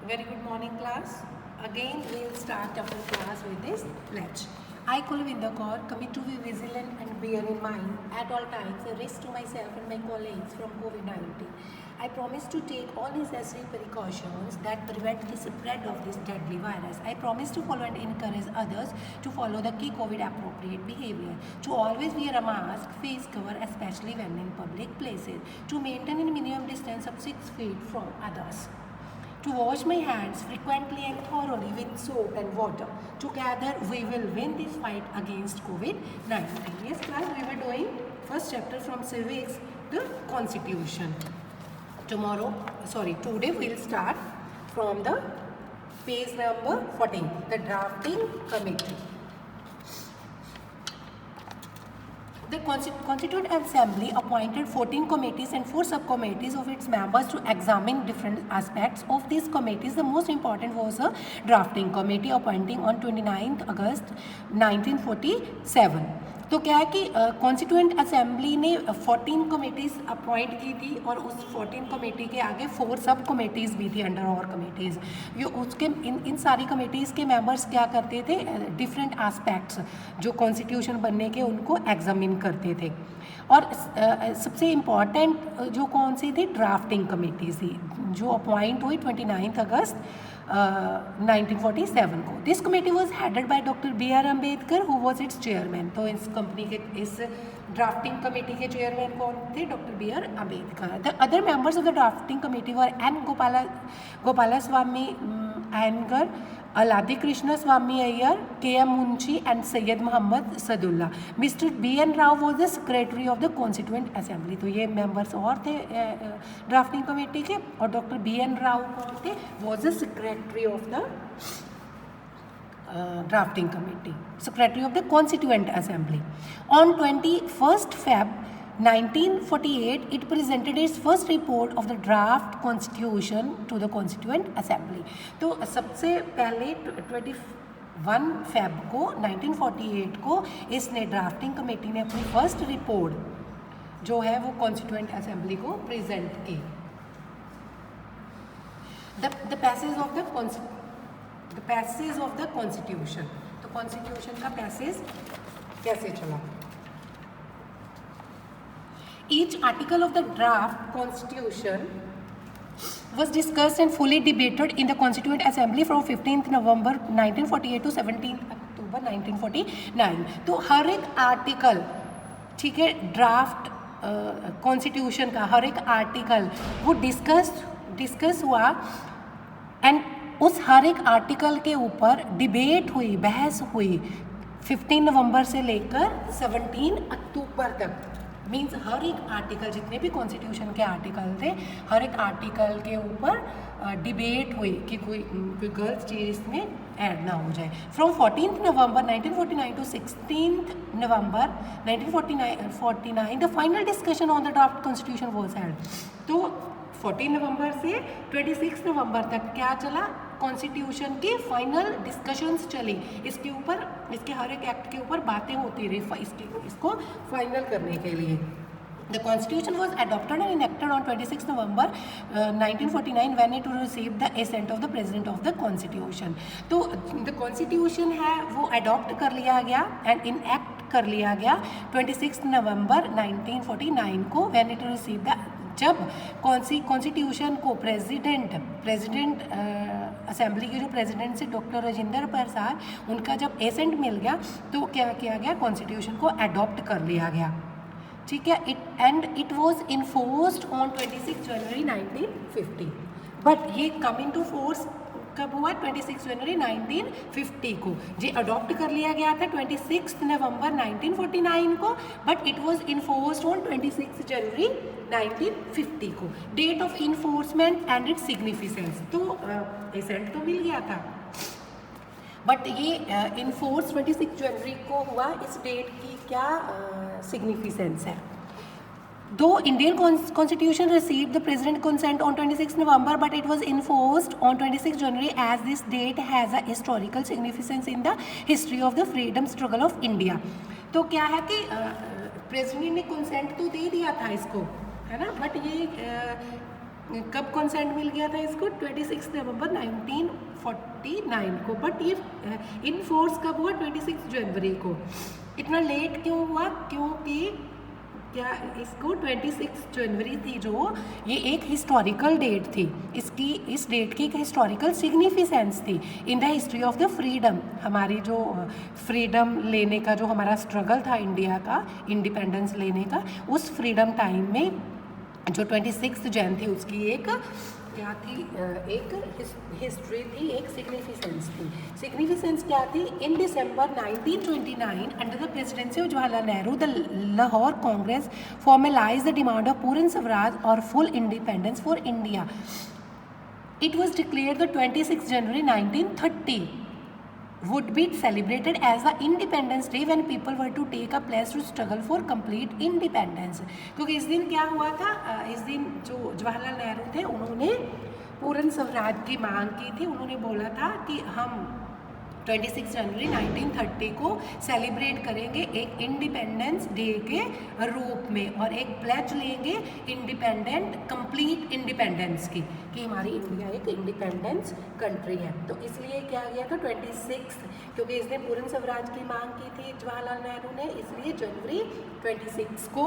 Very good morning, class. Again, we'll start our class with this pledge. I, Kulvinder Kaur, commit to be vigilant and bear in mind at all times the risk to myself and my colleagues from COVID-19. I promise to take all necessary precautions that prevent the spread of this deadly virus. I promise to follow and encourage others to follow the key COVID appropriate behavior, to always wear a mask, face cover, especially when in public places, to maintain a minimum distance of 6 feet from others, to wash my hands frequently and thoroughly with soap and water. Together we will win this fight against COVID-19. Yes, class, we were doing first chapter from civics, the constitution. Today we'll start from the page number 14, the drafting committee. The Constituent Assembly appointed 14 committees and 4 subcommittees of its members to examine different aspects of these committees. The most important was a drafting committee appointing on 29 August 1947. तो क्या है कि constituent assembly ने 14 committees appoint की थी और उस 14 committee के आगे 4 सब कमेटीज़ भी थी अंडर और कमेटीज़। ये उसके इन सारी कमेटीज़ के मेंबर्स क्या करते थे, डिफरेंट एस्पेक्ट्स जो कॉन्स्टिट्यूशन बनने के उनको एग्जामिन करते थे। और सबसे इम्पॉर्टेंट जो कौन सी थी, ड्राफ्टिंग कमेटी थी जो अपॉइंट हुई 29 अगस्त 1947 को। This committee was headed by doctor B.R. Ambedkar who was it's chairman. तो इस कंपनी के इस ड्राफ्टिंग कमेटी के चेयरमैन कौन थे, doctor B.R. Ambedkar. The other members of the drafting committee were N Gopalaswami Ayyangar, Alladi Krishnaswami Ayyar, K.M. Munshi and Syed Mohammad Saadulla. Mister B.N. Rau was the secretary of the constituent assembly. तो ये members और थे ड्राफ्टिंग कमेटी के, और डॉक्टर B.N. राव कौन थे, was the secretary of the drafting committee, secretary of the constituent assembly. On 21st Feb 1948 it presented its first report of the draft constitution to the constituent assembly. तो सबसे पहले 21 Feb को 1948 को इसने drafting committee ने अपनी first report जो है वो कॉन्स्टिट्यूएंट असेंबली को प्रेजेंट की। The passage of the constitution. तो कॉन्स्टिट्यूशन का पैसेज कैसे चला। Each article of the draft constitution was discussed and fully debated in the Constituent Assembly from 15th November 1948 to 17th October 1949. तो हर एक article, ठीक है, ड्राफ्ट कॉन्स्टिट्यूशन का हर एक आर्टिकल वो डिस्कस हुआ एंड उस हर एक आर्टिकल के ऊपर डिबेट हुई, बहस हुई 15 नवंबर से लेकर 17 अक्टूबर तक। मीन्स हर एक आर्टिकल, जितने भी कॉन्स्टिट्यूशन के आर्टिकल थे, हर एक आर्टिकल के ऊपर डिबेट हुई कि कोई गलत चीज़ इसमें ऐड ना हो जाए। From 14 November 1949 to 16 November 1949 the final discussion on the draft constitution was held. तो 14 नवंबर से 26 नवंबर तक क्या चला, कॉन्स्टिट्यूशन की फाइनल डिस्कशंस चली। इसके ऊपर, इसके हर एक एक्ट के ऊपर बातें होती रही इसको फाइनल करने के लिए। The Constitution was adopted and enacted on 26 November 1949 when it received the assent of the President of the Constitution. तो the Constitution है वो अडॉप्ट कर लिया गया एंड इनएक्ट कर लिया गया 26 नवंबर 1949 को when it received the, जब कॉन्स्टिट्यूशन को प्रेसिडेंट असेंबली के जो प्रेसिडेंट से डॉक्टर राजेंद्र प्रसाद, उनका जब एसेंट मिल गया तो क्या किया गया, कॉन्स्टिट्यूशन को अडॉप्ट कर लिया गया, ठीक है। It was enforced on 26 January 1950। But ये कम इन टू फोर्स कब हुआ, 26 जनवरी 1950 को। ये अडॉप्ट कर लिया गया था 26 नवंबर 1949 को, but it was enforced on 26 January 1950 को। Date of enforcement and its significance. तो एसेंट तो मिल गया था, बट ये इन्फोर्स 26 जनवरी को हुआ। इस डेट की क्या सिग्निफिकेंस है। Though Indian Constitution received the President consent on 26 November, but it was enforced on 26 January as this date has a historical significance in the history of the freedom struggle of India. तो क्या है कि president ने consent तो दे दिया था इसको, है ना, बट ये कब कॉन्सेंट मिल गया था इसको? 26 नवंबर 1949 को, बट ये इन फोर्स कब हुआ? 26 जनवरी को। इतना लेट क्यों हुआ? क्योंकि क्या इसको 26 जनवरी थी जो, ये एक हिस्टोरिकल डेट थी, इसकी इस डेट की एक हिस्टोरिकल सिग्निफिकेंस थी in the history of the freedom. हमारी जो फ्रीडम लेने का जो हमारा स्ट्रगल था इंडिया का, इंडिपेंडेंस लेने का, उस फ्रीडम टाइम में जो 26 जन थी उसकी एक क्या थी? एक हिस्ट्री थी, एक सिग्निफिकेंस थी। सिग्निफिकेंस क्या थी? In December 1929 under the presidency of Jawaharlal Nehru the Lahore Congress formalise the demand of Purna Swaraj और full independence for India. It was declared the 26 January 1930 would be celebrated as the Independence Day when people were to take a pledge to struggle for complete independence। क्योंकि इस दिन क्या हुआ था? इस दिन जो जवाहरलाल नेहरू थे उन्होंने पूर्ण स्वराज की मांग की थी। उन्होंने बोला था कि हम 26 जनवरी 1930 को सेलिब्रेट करेंगे एक इंडिपेंडेंस डे के रूप में, और एक प्लेज लेंगे इंडिपेंडेंट, कंप्लीट इंडिपेंडेंस की, कि हमारी इंडिया एक इंडिपेंडेंस कंट्री है। तो इसलिए क्या गया था 26, क्योंकि इसने पूर्ण स्वराज की मांग की थी जवाहरलाल नेहरू ने, इसलिए जनवरी 26 को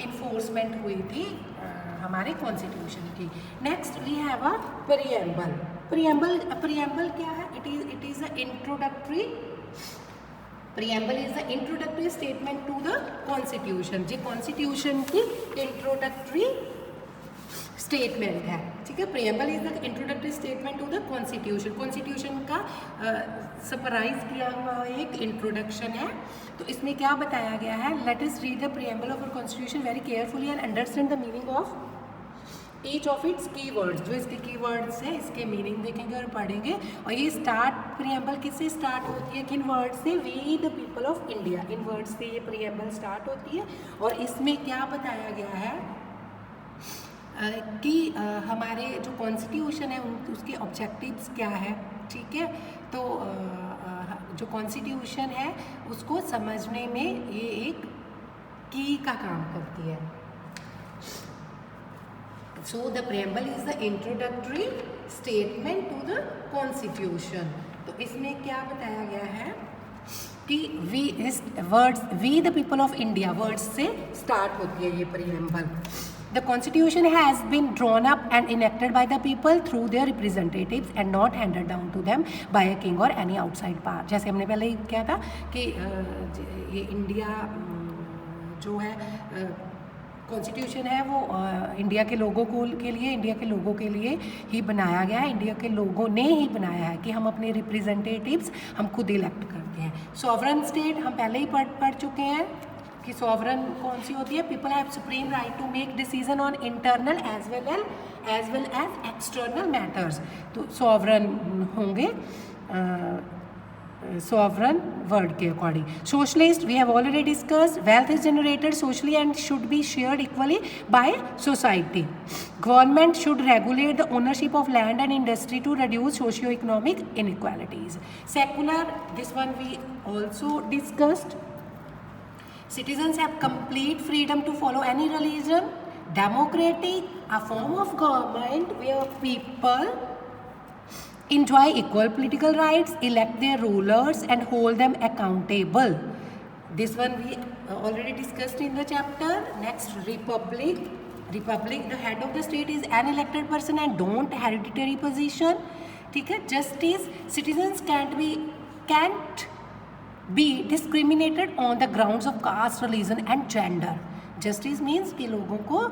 इन्फोर्समेंट हुई थी हमारे कॉन्स्टिट्यूशन की। Next we have a preamble. Preamble क्या है? It is a introductory, preamble is the introductory statement to the constitution. जी कॉन्स्टिट्यूशन की इंट्रोडक्टरी स्टेटमेंट है, ठीक है। Preamble is the introductory statement to the constitution. Constitution का summarise किया हुआ एक इंट्रोडक्शन है। तो इसमें क्या बताया गया है? Let us read the preamble of constitution very carefully and understand the meaning of each of its keywords. जो इसके कीवर्ड्स है इसके मीनिंग देखेंगे और पढ़ेंगे। और ये स्टार्ट प्रीएम्बल किससे स्टार्ट होती है? किन वर्ड से? We the people of India, इन वर्ड से ये प्रीएम्बल स्टार्ट होती है। और इसमें क्या बताया गया है कि हमारे जो कॉन्स्टिट्यूशन है उसके ऑब्जेक्टिव्स क्या है, ठीक है। तो जो कॉन्स्टिट्यूशन है उसको समझने में ये एक की का काम करती है। So the preamble is the introductory statement to the constitution। तो इसमें क्या बताया गया है कि we the people of India words से स्टार्ट होती है ये preamble। The constitution has been drawn up and enacted by the people through their representatives and not handed down to them by a king or any outside power। जैसे हमने पहले ही किया था कि ये इंडिया जो है कॉन्स्टिट्यूशन है वो इंडिया के लोगों के लिए ही बनाया गया है। इंडिया के लोगों ने ही बनाया है कि हम अपने रिप्रेजेंटेटिव्स हम खुद इलेक्ट करते हैं। सॉवरन स्टेट हम पहले ही पढ़ चुके हैं कि सॉवरन कौन सी होती है? People have supreme right to make decision on internal as well as external matters. तो सॉवरन होंगे sovereign word के according। Socialist we have already discussed, wealth is generated socially and should be shared equally by society। Government should regulate the ownership of land and industry to reduce socio-economic inequalities। Secular, this one we also discussed। Citizens have complete freedom to follow any religion। Democratic, a form of government where people enjoy equal political rights, elect their rulers and hold them accountable। This one we already discussed in the chapter। Next, republic, the head of the state is an elected person and don't hereditary position, ठीक है। Justice, citizens can't be discriminated on the grounds of caste, religion and gender। Justice means कि लोगों को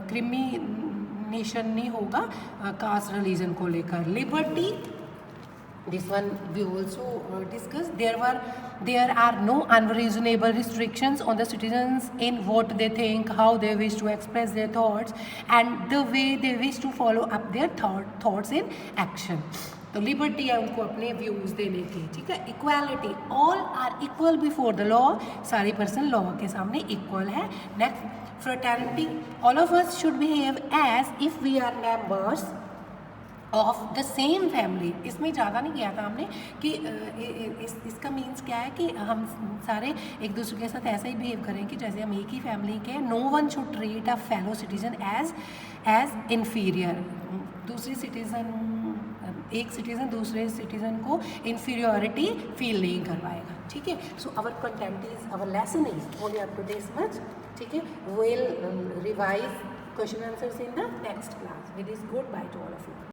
क्रिमिनेशन नहीं होगा cast religion को लेकर। Liberty, this one we also discuss. There are no unreasonable restrictions on the citizens in what they think, how they wish to express their thoughts and the way they wish to follow up their thoughts in action. तो liberty है उनको अपने views देने की, ठीक है। Equality, all are equal before the law, सारी person law के सामने इक्वल है। Next, fraternity, all of us should behave as if we are members of the same family, इसमें ज़्यादा नहीं किया था हमने कि इसका मीन्स क्या है कि हम सारे एक दूसरे के साथ ऐसा ही बिहेव करें कि जैसे हम एक ही फैमिली के। No one should treat a fellow citizen as inferior. दूसरी सिटीज़न, एक सिटीज़न दूसरे सिटीज़न को इन्फीरियोरिटी फील नहीं करवाएगा, ठीक है। So our content is, our lesson is only up to this much, ठीक है। Will revise question answers in the next class. It is goodbye to all of you.